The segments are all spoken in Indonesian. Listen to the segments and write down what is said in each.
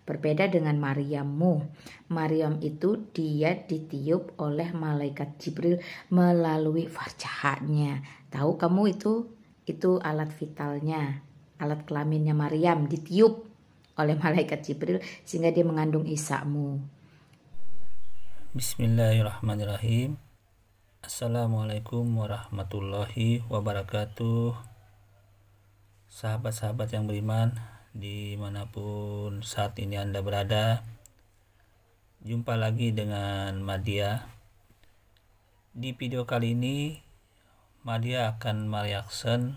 Berbeda dengan Maryammu. Maryam itu dia ditiup oleh malaikat Jibril melalui farjahnya. Tahu kamu itu alat vitalnya, alat kelaminnya Maryam ditiup oleh malaikat Jibril sehingga dia mengandung Isa-mu. Bismillahirrahmanirrahim. Assalamualaikum warahmatullahi wabarakatuh. Sahabat-sahabat yang beriman dimanapun saat ini Anda berada, jumpa lagi dengan Madia. Di video kali ini Madia akan mereaction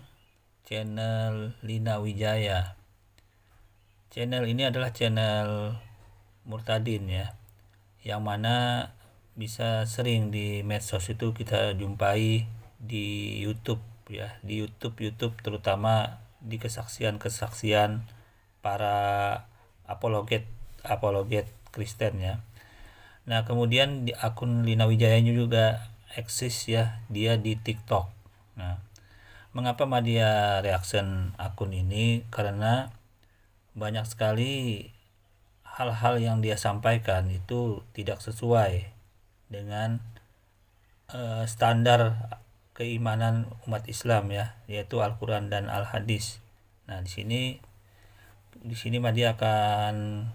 channel Lina Wijaya. Channel ini adalah channel Murtadin ya, yang mana bisa sering di medsos itu kita jumpai di YouTube ya, di YouTube terutama di kesaksian para apologet Kristen ya. Nah, kemudian di akun Lina Wijayanya juga eksis ya, dia di TikTok. Nah, mengapa Madia reaction akun ini? Karena banyak sekali hal-hal yang dia sampaikan itu tidak sesuai dengan standar keimanan umat Islam ya, yaitu Al-Qur'an dan Al-Hadis. Nah, di sini Madia akan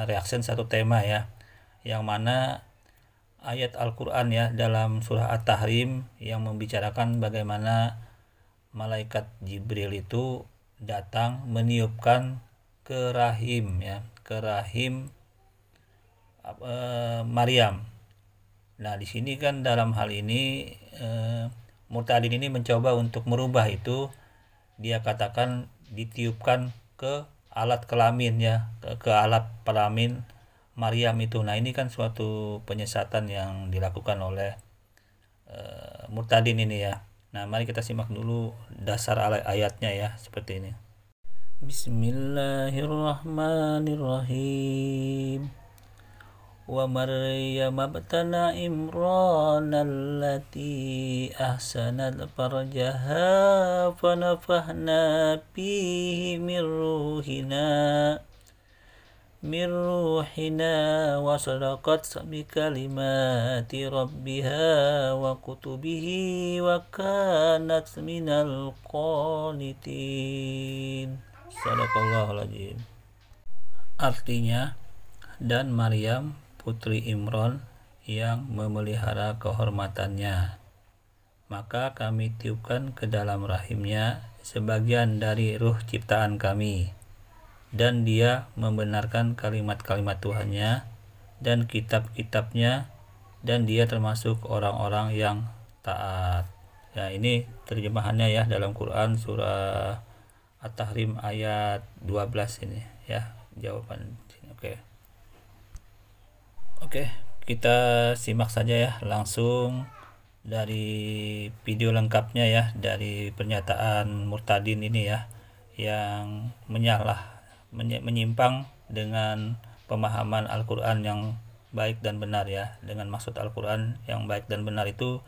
reaction satu tema ya, yang mana ayat Al-Qur'an ya dalam surah At-Tahrim yang membicarakan bagaimana malaikat Jibril itu datang meniupkan ke rahim Maryam. Nah, di sini kan dalam hal ini Murtadin ini mencoba untuk merubah itu. Dia katakan ditiupkan ke alat kelamin ya, ke alat kelamin Maryam itu. Nah, ini kan suatu penyesatan yang dilakukan oleh Murtadin ini ya. Nah, mari kita simak dulu dasar ayatnya ya, seperti ini. Bismillahirrahmanirrahim. Wa Maryam abtana Imran allati ahsanat farjaha fanafahna fihi min ruhina wa sadaqat bi kalimati rabbiha wa kutubihi wa kanat minal qanitin. Sadaqallahul azim. Artinya, dan Maryam putri Imran yang memelihara kehormatannya, maka kami tiupkan ke dalam rahimnya sebagian dari ruh ciptaan kami, dan dia membenarkan kalimat-kalimat Tuhannya dan kitab-kitabnya, dan dia termasuk orang-orang yang taat. Ya, ini terjemahannya ya dalam Quran surah At-Tahrim ayat 12 ini ya, jawaban sini. Oke, kita simak saja ya langsung dari video lengkapnya ya, dari pernyataan Murtadin ini ya, yang menyimpang dengan pemahaman Al-Qur'an yang baik dan benar ya. Dengan maksud Al-Qur'an yang baik dan benar itu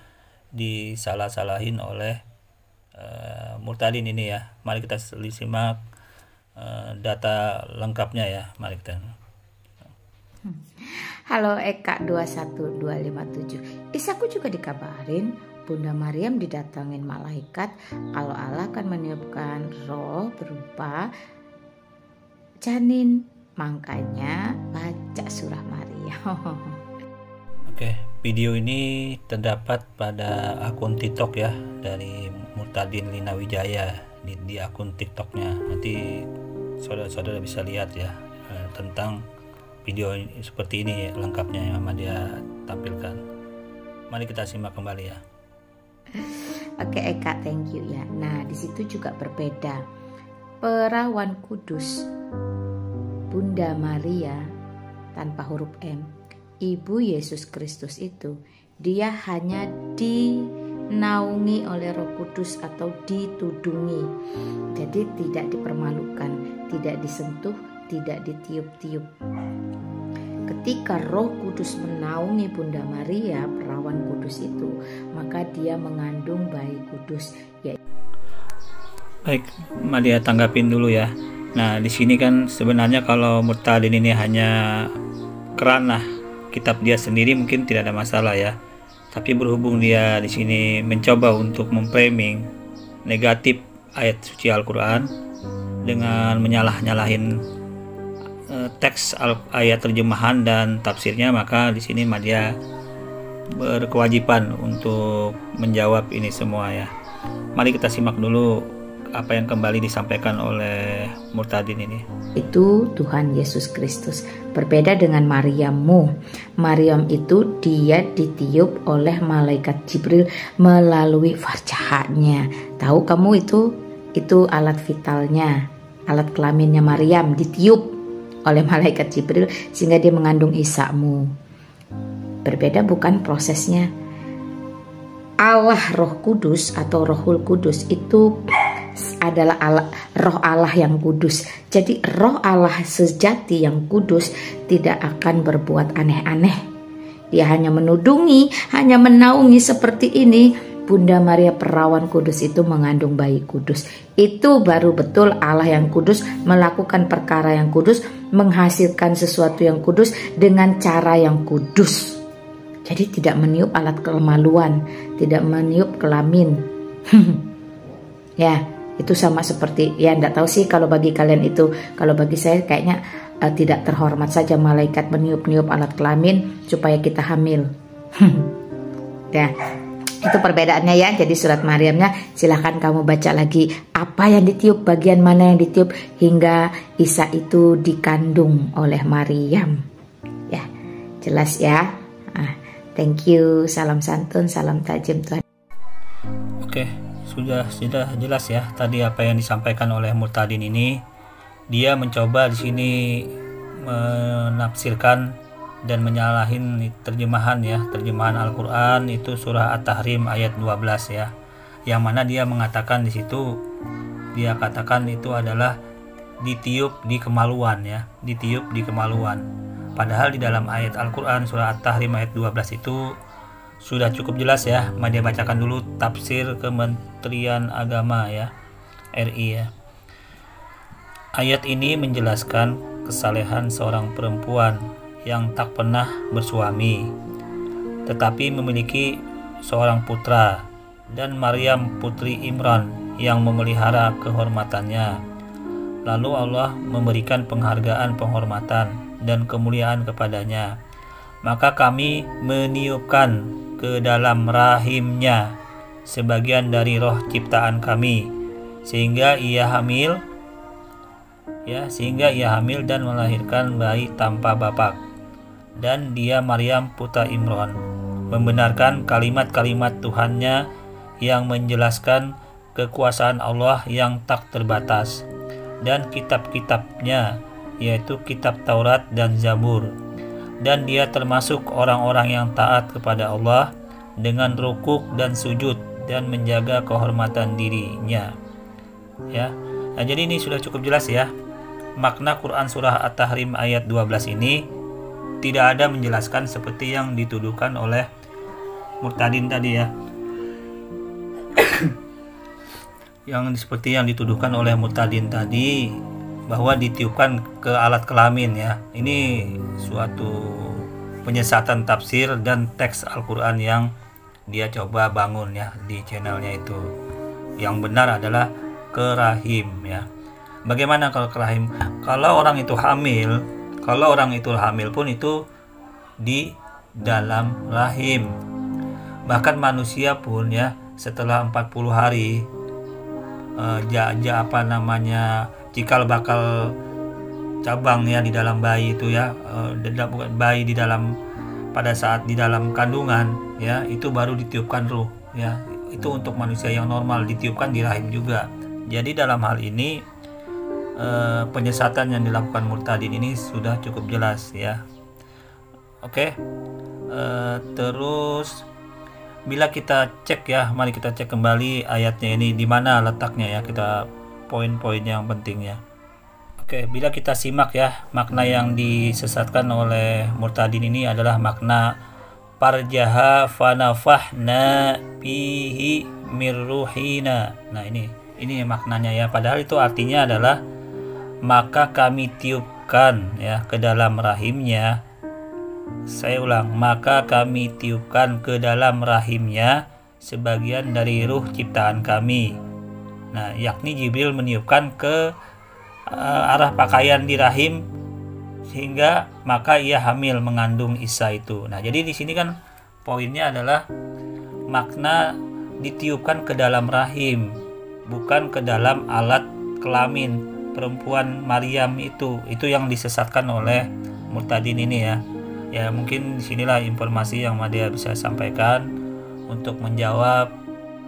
disalah-salahin oleh Murtadin ini ya. Mari kita simak data lengkapnya ya. Mari kita. Halo Eka 21257. Isaku juga dikabarin Bunda Maryam didatangin malaikat kalau Allah akan meniupkan roh berupa janin. Makanya baca surah Maryam. Oke, video ini terdapat pada akun TikTok ya dari Murtadin Lina Wijaya di akun TikToknya. Nanti saudara-saudara bisa lihat ya tentang video seperti ini lengkapnya yang dia tampilkan. Mari kita simak kembali ya. Oke Eka, thank you ya. Nah, di situ juga berbeda. Perawan kudus Bunda Maria tanpa huruf M, Ibu Yesus Kristus itu, dia hanya dinaungi oleh Roh Kudus atau ditudungi. Jadi tidak dipermalukan, tidak disentuh, tidak ditiup-tiup. Ketika Roh Kudus menaungi Bunda Maria, perawan kudus itu, maka dia mengandung bayi kudus. Baik, Madia tanggapin dulu ya. Nah, di sini kan sebenarnya kalau Murtadin ini hanya kerana kitab dia sendiri mungkin tidak ada masalah ya. Tapi berhubung dia di sini mencoba untuk memframing negatif ayat suci Al-Qur'an dengan menyalah-nyalahin teks ayat terjemahan dan tafsirnya, maka di sini dia berkewajiban untuk menjawab ini semua ya. Mari kita simak dulu apa yang kembali disampaikan oleh Murtadin ini. Itu Tuhan Yesus Kristus. Berbeda dengan Maryammu. Maryam itu dia ditiup oleh malaikat Jibril melalui farjahnya. Tahu kamu itu alat vitalnya, alat kelaminnya Maryam ditiup oleh malaikat Jibril sehingga dia mengandung Isa-mu. Berbeda bukan prosesnya. Allah Roh Kudus atau Rohul Kudus itu adalah roh Allah yang kudus. Jadi roh Allah sejati yang kudus tidak akan berbuat aneh-aneh. Dia hanya menudungi, hanya menaungi seperti ini. Bunda Maria perawan kudus itu mengandung bayi kudus. Itu baru betul Allah yang kudus melakukan perkara yang kudus, menghasilkan sesuatu yang kudus dengan cara yang kudus. Jadi tidak meniup alat kemaluan, tidak meniup kelamin. Ya, itu sama seperti, ya enggak tahu sih kalau bagi kalian itu, kalau bagi saya kayaknya tidak terhormat saja malaikat meniup-niup alat kelamin supaya kita hamil. Ya, itu perbedaannya ya. Jadi surat Maryamnya silahkan kamu baca lagi apa yang ditiup, bagian mana yang ditiup hingga Isa itu dikandung oleh Maryam. Ya, jelas ya. Thank you, salam santun, salam tajim Tuhan. Oke, sudah jelas ya tadi apa yang disampaikan oleh Murtadin ini. Dia mencoba di sini menafsirkan dan menyalahin terjemahan ya, terjemahan Al-Qur'an itu surah At-Tahrim ayat 12 ya. Yang mana dia mengatakan di situ, dia katakan itu adalah ditiup di kemaluan ya, ditiup di kemaluan. Padahal di dalam ayat Al-Quran surah At-Tahrim ayat 12 itu sudah cukup jelas ya. Mari dia bacakan dulu tafsir Kementerian Agama ya, RI ya. Ayat ini menjelaskan kesalehan seorang perempuan yang tak pernah bersuami tetapi memiliki seorang putra, dan Maryam putri Imran yang memelihara kehormatannya. Lalu Allah memberikan penghargaan, penghormatan dan kemuliaan kepadanya. Maka kami meniupkan ke dalam rahimnya sebagian dari roh ciptaan kami sehingga ia hamil dan melahirkan bayi tanpa bapak. Dan dia Maryam putra Imran membenarkan kalimat-kalimat Tuhannya yang menjelaskan kekuasaan Allah yang tak terbatas, dan kitab-kitabnya yaitu kitab Taurat dan Zabur. Dan dia termasuk orang-orang yang taat kepada Allah dengan rukuk dan sujud dan menjaga kehormatan dirinya ya. Nah, jadi ini sudah cukup jelas ya. Makna Quran surah At-Tahrim ayat 12 ini tidak ada menjelaskan seperti yang dituduhkan oleh Murtadin tadi ya. Yang seperti yang dituduhkan oleh Murtadin tadi, bahwa ditiupkan ke alat kelamin ya. Ini suatu penyesatan tafsir dan teks Al-Quran yang dia coba bangun ya di channelnya itu. Yang benar adalah ke rahim ya. Bagaimana kalau ke rahim? Kalau orang itu hamil pun itu di dalam rahim. Bahkan manusia pun ya setelah 40 hari cikal bakal cabang ya di dalam bayi itu ya, bukan bayi di dalam, pada saat di dalam kandungan ya, itu baru ditiupkan ruh ya. Itu untuk manusia yang normal ditiupkan di rahim juga. Jadi dalam hal ini penyesatan yang dilakukan Murtadin ini sudah cukup jelas ya. Oke. Terus bila kita cek ya, mari kita cek kembali ayatnya ini di mana letaknya ya, kita poin-poin yang penting ya. Oke, bila kita simak ya, makna yang disesatkan oleh Murtadin ini adalah makna parjaha fanafahna bihi mirruhina. Nah, ini maknanya ya. Padahal itu artinya adalah maka kami tiupkan ya ke dalam rahimnya. Saya ulang, maka kami tiupkan ke dalam rahimnya sebagian dari ruh ciptaan kami. Nah, yakni Jibril meniupkan ke arah pakaian di rahim, sehingga maka ia hamil mengandung Isa itu. Nah, jadi di sini kan poinnya adalah makna ditiupkan ke dalam rahim, bukan ke dalam alat kelamin perempuan Maryam itu yang disesatkan oleh Murtadin ini ya. Ya mungkin disinilah informasi yang Madia bisa sampaikan untuk menjawab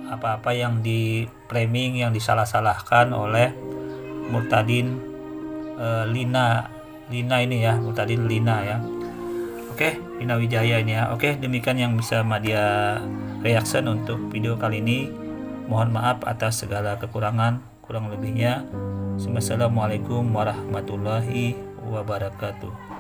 apa-apa yang di framing, yang disalah-salahkan oleh Murtadin Lina ini ya, Murtadin Lina ya. Oke, Lina Wijaya ini ya. Oke, demikian yang bisa Madia reaction untuk video kali ini. Mohon maaf atas segala kekurangan, kurang lebihnya. Wassalamualaikum warahmatullahi wabarakatuh.